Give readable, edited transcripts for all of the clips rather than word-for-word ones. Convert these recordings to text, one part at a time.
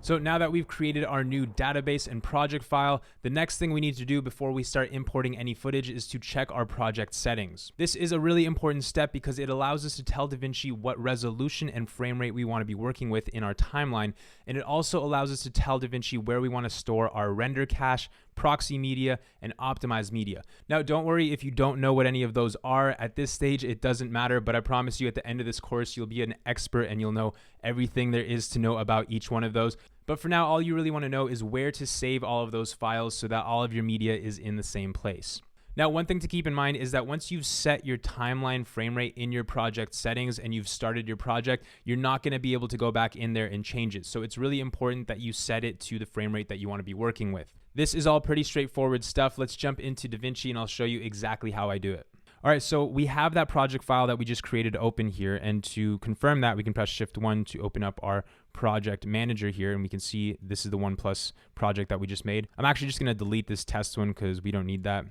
So now that we've created our new database and project file, the next thing we need to do before we start importing any footage is to check our project settings. This is a really important step because it allows us to tell DaVinci what resolution and frame rate we want to be working with in our timeline, and it also allows us to tell DaVinci where we want to store our render cache, proxy media, and optimized media. Now, don't worry if you don't know what any of those are. At this stage, it doesn't matter, but I promise you at the end of this course, you'll be an expert and you'll know everything there is to know about each one of those. But for now, all you really want to know is where to save all of those files so that all of your media is in the same place. Now, one thing to keep in mind is that once you've set your timeline frame rate in your project settings and you've started your project, you're not going to be able to go back in there and change it. So it's really important that you set it to the frame rate that you want to be working with. This is all pretty straightforward stuff. Let's jump into DaVinci and I'll show you exactly how I do it. All right, so we have that project file that we just created open here, and to confirm that, we can press Shift-1 to open up our project manager here, and we can see this is the OnePlus project that we just made. I'm actually just gonna delete this test one because we don't need that.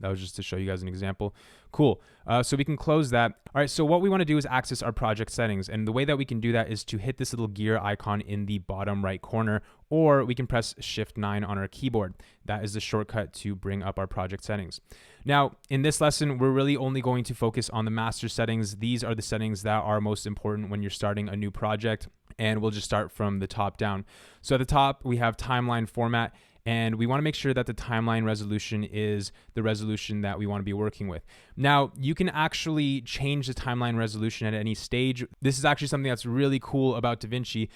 That was just to show you guys an example. Cool. So we can close that. All right, so what we want to do is access our project settings. And the way that we can do that is to hit this little gear icon in the bottom right corner, or we can press Shift-9 on our keyboard. That is the shortcut to bring up our project settings. Now, in this lesson, we're really only going to focus on the master settings. These are the settings that are most important when you're starting a new project, and we'll just start from the top down. So at the top, we have timeline format. And we want to make sure that the timeline resolution is the resolution that we want to be working with. Now, you can actually change the timeline resolution at any stage. This is actually something that's really cool about DaVinci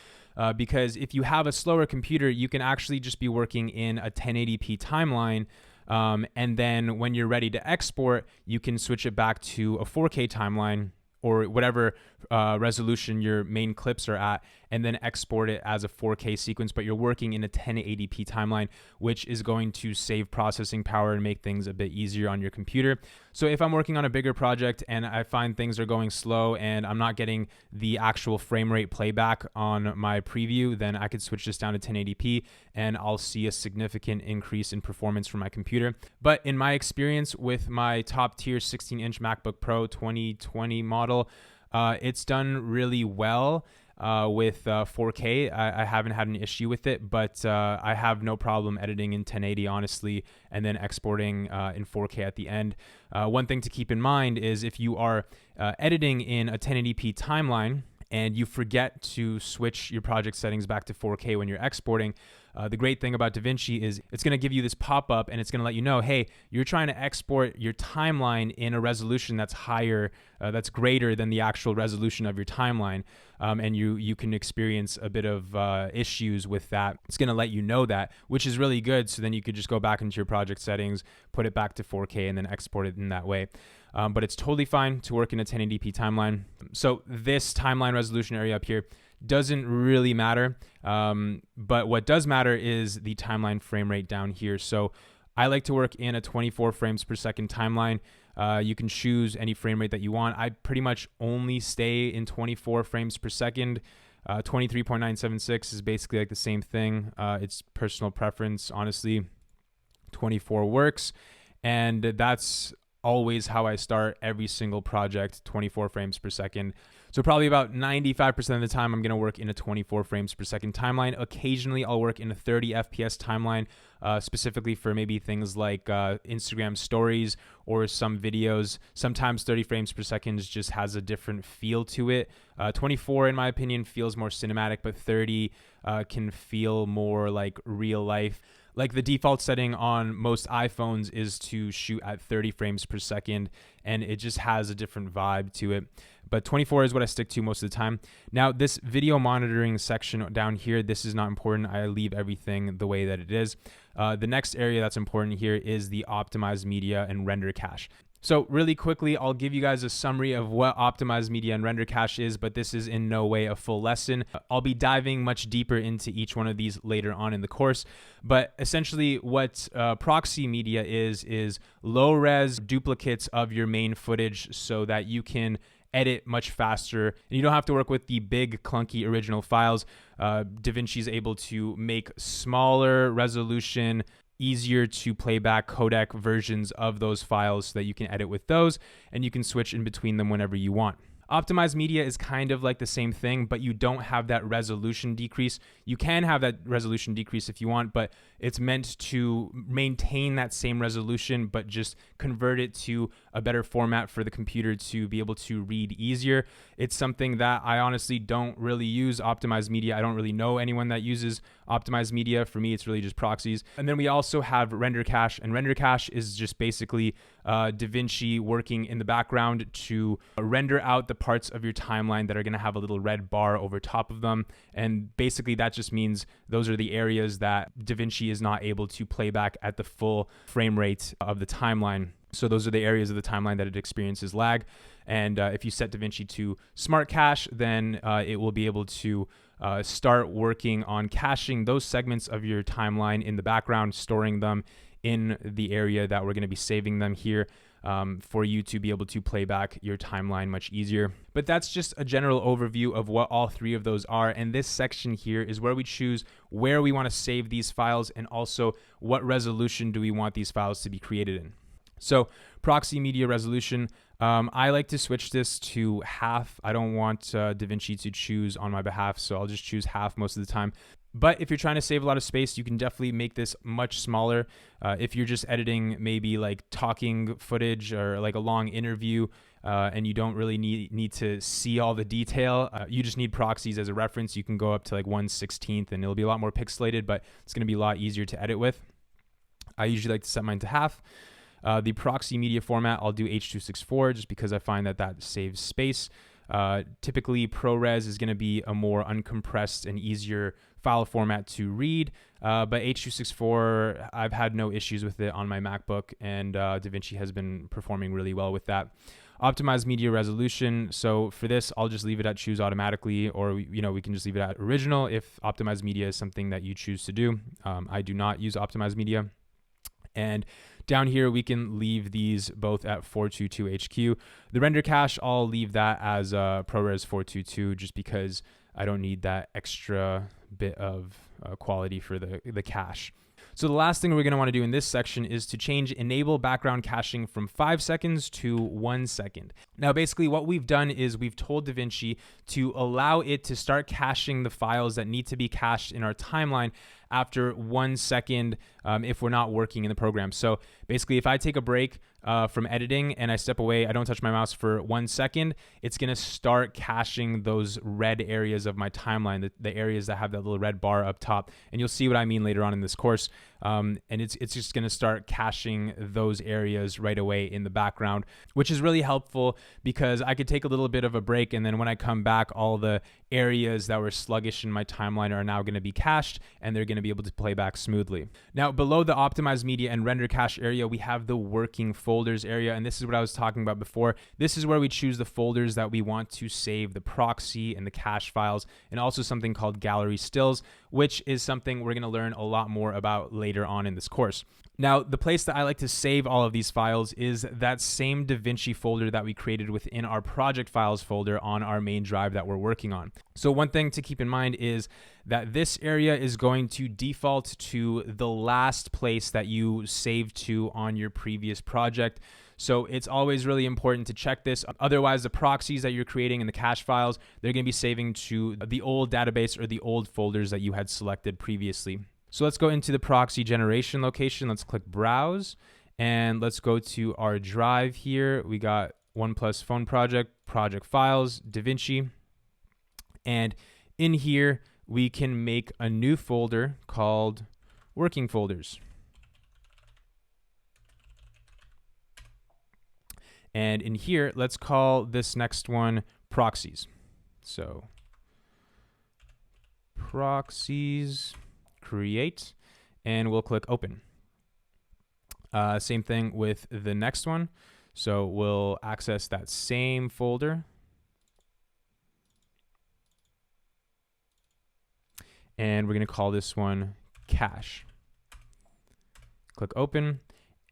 because if you have a slower computer, you can actually just be working in a 1080p timeline. And then when you're ready to export, you can switch it back to a 4K timeline or whatever resolution your main clips are at, and then export it as a 4K sequence, but you're working in a 1080p timeline, which is going to save processing power and make things a bit easier on your computer. So if I'm working on a bigger project and I find things are going slow and I'm not getting the actual frame rate playback on my preview, then I could switch this down to 1080p and I'll see a significant increase in performance from my computer. But in my experience with my top tier 16-inch MacBook Pro 2020 model, it's done really well with 4K. I haven't had an issue with it, but I have no problem editing in 1080, honestly, and then exporting in 4K at the end. One thing to keep in mind is if you are editing in a 1080p timeline and you forget to switch your project settings back to 4K when you're exporting, the great thing about DaVinci is it's going to give you this pop-up and it's going to let you know, hey, you're trying to export your timeline in a resolution that's higher, that's greater than the actual resolution of your timeline, and you can experience a bit of issues with that. It's going to let you know that, which is really good, so then you could just go back into your project settings, put it back to 4K, and then export it in that way. But it's totally fine to work in a 1080p timeline. So this timeline resolution area up here doesn't really matter, but what does matter is the timeline frame rate down here. So I like to work in a 24 frames per second timeline. You can choose any frame rate that you want. I pretty much only stay in 24 frames per second. 23.976 is basically like the same thing. It's personal preference, honestly. 24 works, and that's always how I start every single project, 24 frames per second. So probably about 95% of the time, I'm going to work in a 24 frames per second timeline. Occasionally, I'll work in a 30 FPS timeline, specifically for maybe things like Instagram stories or some videos. Sometimes 30 frames per second just has a different feel to it. 24, in my opinion, feels more cinematic, but 30 can feel more like real life. Like the default setting on most iPhones is to shoot at 30 frames per second, and it just has a different vibe to it. But 24 is what I stick to most of the time. Now, this video monitoring section down here, this is not important. I leave everything the way that it is. The next area that's important here is the optimized media and render cache. So really quickly, I'll give you guys a summary of what optimized media and render cache is, but this is in no way a full lesson. I'll be diving much deeper into each one of these later on in the course. But essentially what proxy media is low res duplicates of your main footage so that you can edit much faster and you don't have to work with the big clunky original files. DaVinci is able to make smaller resolution, easier to play back codec versions of those files so that you can edit with those and you can switch in between them whenever you want. Optimized media is kind of like the same thing, but you don't have that resolution decrease. You can have that resolution decrease if you want, but it's meant to maintain that same resolution, but just convert it to a better format for the computer to be able to read easier. It's something that I honestly don't really use, optimized media. I don't really know anyone that uses optimized media. For me, it's really just proxies. And then we also have render cache, and render cache is just basically DaVinci working in the background to render out the parts of your timeline that are going to have a little red bar over top of them. And basically that just means those are the areas that DaVinci is not able to play back at the full frame rate of the timeline. So those are the areas of the timeline that it experiences lag. And if you set DaVinci to smart cache, then it will be able to start working on caching those segments of your timeline in the background, storing them in the area that we're going to be saving them here, for you to be able to play back your timeline much easier. But that's just a general overview of what all three of those are. And this section here is where we choose where we want to save these files and also what resolution do we want these files to be created in. So proxy media resolution, I like to switch this to half. I don't want DaVinci to choose on my behalf, so I'll just choose half most of the time. But if you're trying to save a lot of space, you can definitely make this much smaller. If you're just editing maybe like talking footage or like a long interview, and you don't really need to see all the detail, you just need proxies as a reference. You can go up to like 1/16 and it'll be a lot more pixelated, but it's going to be a lot easier to edit with. I usually like to set mine to half. The proxy media format, I'll do H.264 just because I find that saves space. Typically ProRes is going to be a more uncompressed and easier file format to read, but H.264, I've had no issues with it on my MacBook, and DaVinci has been performing really well with that. Optimized media resolution, so for this I'll just leave it at choose automatically, or we can just leave it at original if optimized media is something that you choose to do. I do not use optimized media. And down here, we can leave these both at 422 HQ. The render cache, I'll leave that as ProRes 422 just because I don't need that extra bit of quality for the cache. So the last thing we're going to want to do in this section is to change enable background caching from 5 seconds to 1 second. Now, basically what we've done is we've told DaVinci to allow it to start caching the files that need to be cached in our timeline after 1 second if we're not working in the program. So basically, if I take a break from editing and I step away, I don't touch my mouse for 1 second, it's going to start caching those red areas of my timeline, the areas that have that little red bar up top. And you'll see what I mean later on in this course. And it's just going to start caching those areas right away in the background, which is really helpful because I could take a little bit of a break, and then when I come back, all the areas that were sluggish in my timeline are now going to be cached, and they're going to be able to play back smoothly. Now, below the optimized media and render cache area, we have the working folders area, and this is what I was talking about before. This is where we choose the folders that we want to save the proxy and the cache files, and also something called gallery stills, which is something we're going to learn a lot more about later on in this course. Now, the place that I like to save all of these files is that same DaVinci folder that we created within our project files folder on our main drive that we're working on. So one thing to keep in mind is that this area is going to default to the last place that you saved to on your previous project. So it's always really important to check this. Otherwise, the proxies that you're creating in the cache files, they're going to be saving to the old database or the old folders that you had selected previously. So let's go into the proxy generation location. Let's click browse, and let's go to our drive here. We got OnePlus Phone Project, project files, DaVinci. And in here, we can make a new folder called working folders. And in here, let's call this next one proxies. So proxies, create, and we'll click open. Same thing with the next one. So we'll access that same folder. And we're going to call this one cache. Click open.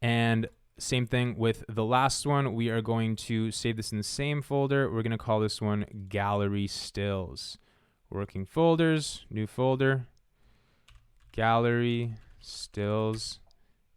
And same thing with the last one. We are going to save this in the same folder. We're going to call this one gallery stills. Working folders, new folder, gallery stills,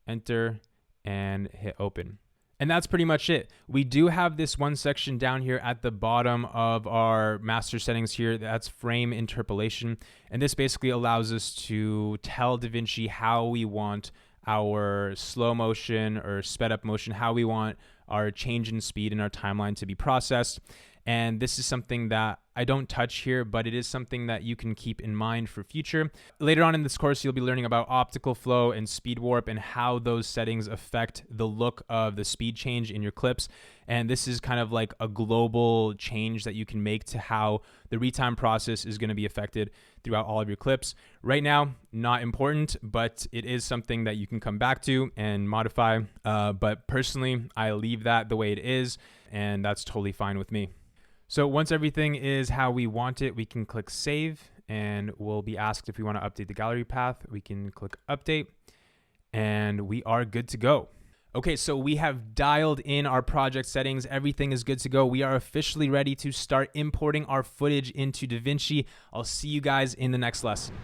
enter, and hit open. And that's pretty much it. We do have this one section down here at the bottom of our master settings here. That's frame interpolation. And this basically allows us to tell DaVinci how we want our slow motion or sped up motion, how we want our change in speed in our timeline to be processed. And this is something that I don't touch here, but it is something that you can keep in mind for future. Later on in this course, you'll be learning about optical flow and speed warp and how those settings affect the look of the speed change in your clips. And this is kind of like a global change that you can make to how the retime process is going to be affected throughout all of your clips. Right now, not important, but it is something that you can come back to and modify. But personally, I leave that the way it is, and that's totally fine with me. So once everything is how we want it, we can click save, and we'll be asked if we want to update the gallery path. We can click update, and we are good to go. Okay, so we have dialed in our project settings. Everything is good to go. We are officially ready to start importing our footage into DaVinci. I'll see you guys in the next lesson.